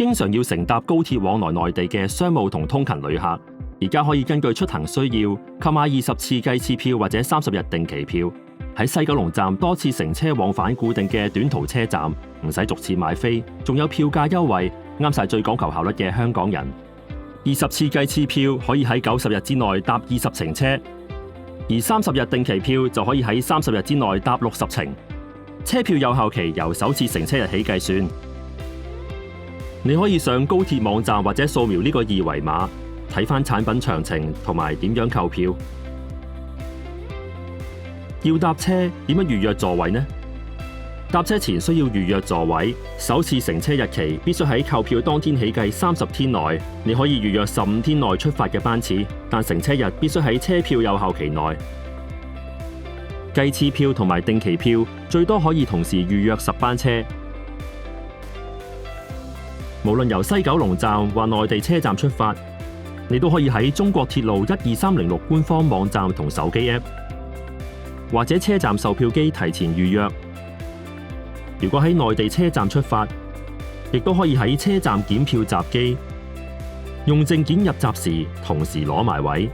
經常要乘搭高鐵往來內地嘅商務同通勤旅客，而家可以根據出行需要購買20次計次票或者30日定期票，喺西九龍站多次乘車往返固定嘅短途車站，唔使逐次買飛，仲有票價優惠，啱晒最講求效率嘅香港人。20次計次票可以喺90日之內搭20程車，而30日定期票就可以喺30日之內搭60程。車票有效期由首次乘車日起計算。你可以上高鐵網站或者掃描呢個二維碼，睇返產品詳情同埋點樣購票。要搭車點樣預約座位呢？搭車前需要預約座位，首次乘車日期必須喺購票當天起計30天內。你可以預約15天內出發嘅班次，但乘車日必須喺車票有效期內。計次票同埋定期票最多可以同時預約10班車。無論由西九龍站或內地車站出發，你都可以喺中國鐵路12306官方網站同手機 App， 或者車站售票機提前預約。如果喺內地車站出發，亦都可以喺車站檢票閘機用證件入閘時同時攞埋位。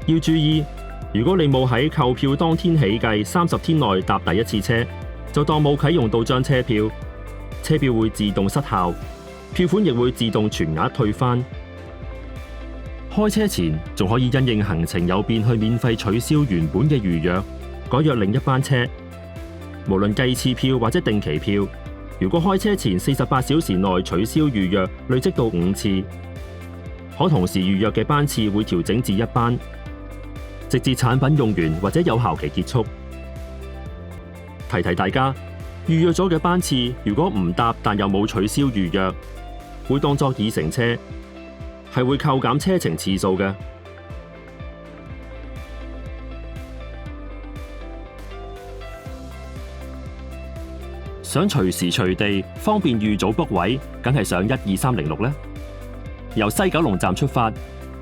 要注意，如果你冇喺購票當天起計30天內搭第一次車，就當冇啟用到張車票，車票會自動失效，票款亦會自動全額退返。開車前仲可以因應行程有變去免費取消原本嘅預約，改約另一班車。無論計次票或者定期票，如果開車前48小時內取消預約，累積到5次，可同時預約嘅班次會調整至1班，直至產品用完或者有效期結束。提提大家，預約咗嘅班次如果唔搭但又冇取消預約，會當作已乘車，係會扣減車程次數嘅。想隨時隨地方便預早 book 位，梗係上12306呢。由西九龍站出發，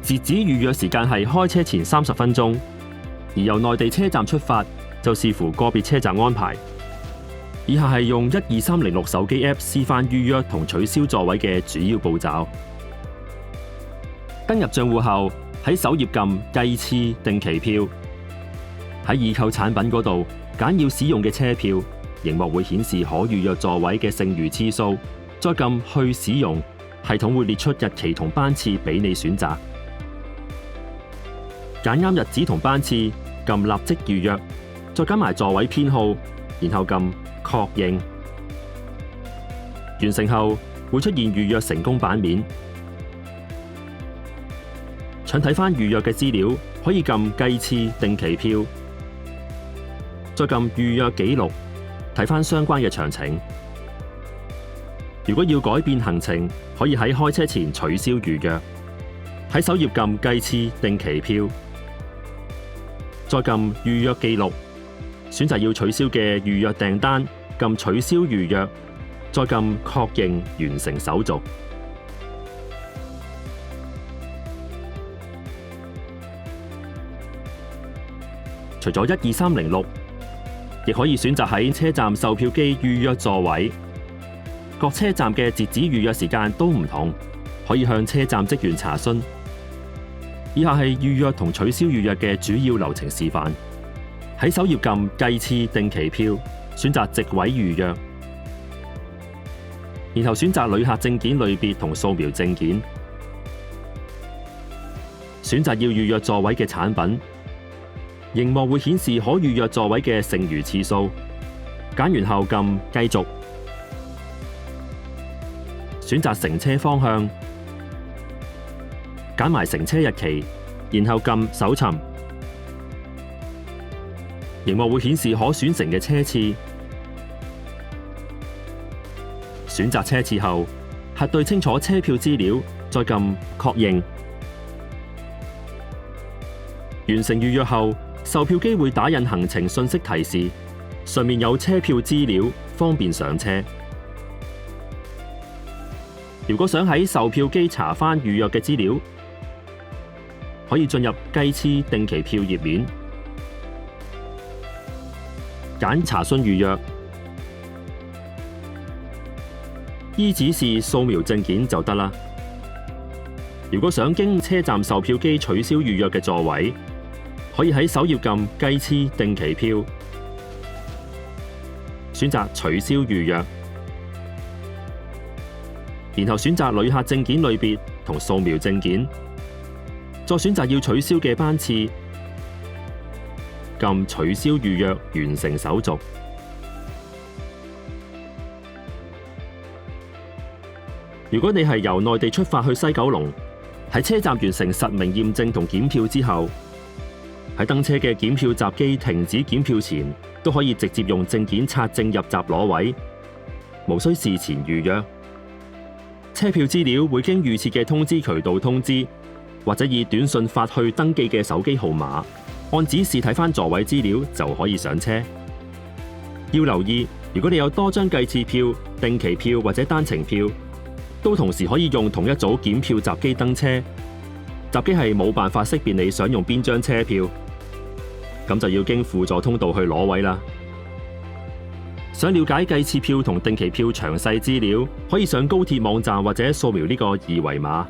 截止預約時間係開車前30分鐘，而由內地車站出發就視乎個別車站安排。以下係用12306手機 App 示範預約同取消座位嘅主要步驟。登入賬戶後，喺首頁撳計次定期票，喺已購產品嗰度揀要使用嘅車票。螢幕會顯示可預約座位嘅剩餘次數，再撳去使用，系統會列出日期同班次俾你選擇。揀啱日子同班次，撳立即預約，再揀埋座位編號，然後撳確認。完成後會出現預約成功版面。想睇返預約嘅資料，可以撳計次定期票，再撳預約記錄，睇返相關嘅詳情。如果要改變行程，可以喺開車前取消預約。喺首頁撳計次定期票，再撳預約記錄，選擇要取消嘅預約訂單，撳取消預約，再撳確認完成手續。除咗12306，亦可以選擇喺車站售票機預約座位。各車站嘅截止預約時間都唔同，可以向車站職員查詢。以下係預約同取消預約嘅主要流程示範。喺首頁撳計次定期票，選擇席位預約，然後選擇旅客證件類別同掃描證件，選擇要預約座位嘅產品。螢幕會顯示可預約座位嘅剩餘次數，揀完後撳繼續，選擇乘車方向，揀埋乘車日期，然後撳搜尋。螢幕會顯示可選乘嘅車次，選擇車次後，核對清楚車票資料，再撳確認。完成預約後，售票機會打印行程信息提示，上面有車票資料，方便上車。如果想喺售票機查返預約嘅資料，可以進入計次定期票頁面，揀查詢預約，依指示掃描證件就得啦。如果想經車站售票機取消預約嘅座位，可以喺首頁撳計次定期票，選擇取消預約，然後選擇旅客證件類別同掃描證件，再選擇要取消嘅班次，撳取消預約完成手續。如果你係由內地出發去西九龍，喺車站完成實名驗證同檢票之後，喺登車嘅檢票閘機停止檢票前，都可以直接用證件刷證入閘攞位，無需事前預約。車票資料會經預設嘅通知渠道通知，或者以短信發去登記嘅手機號碼，按指示睇返座位資料就可以上車。要留意，如果你有多張計次票、定期票或者單程票，都同時可以用同一組檢票閘機登車，閘機係冇辦法識別你想用邊張車票，咁就要經輔助通道去攞位啦。想了解計次票同定期票詳細資料，可以上高鐵網站或者掃描呢個二維碼。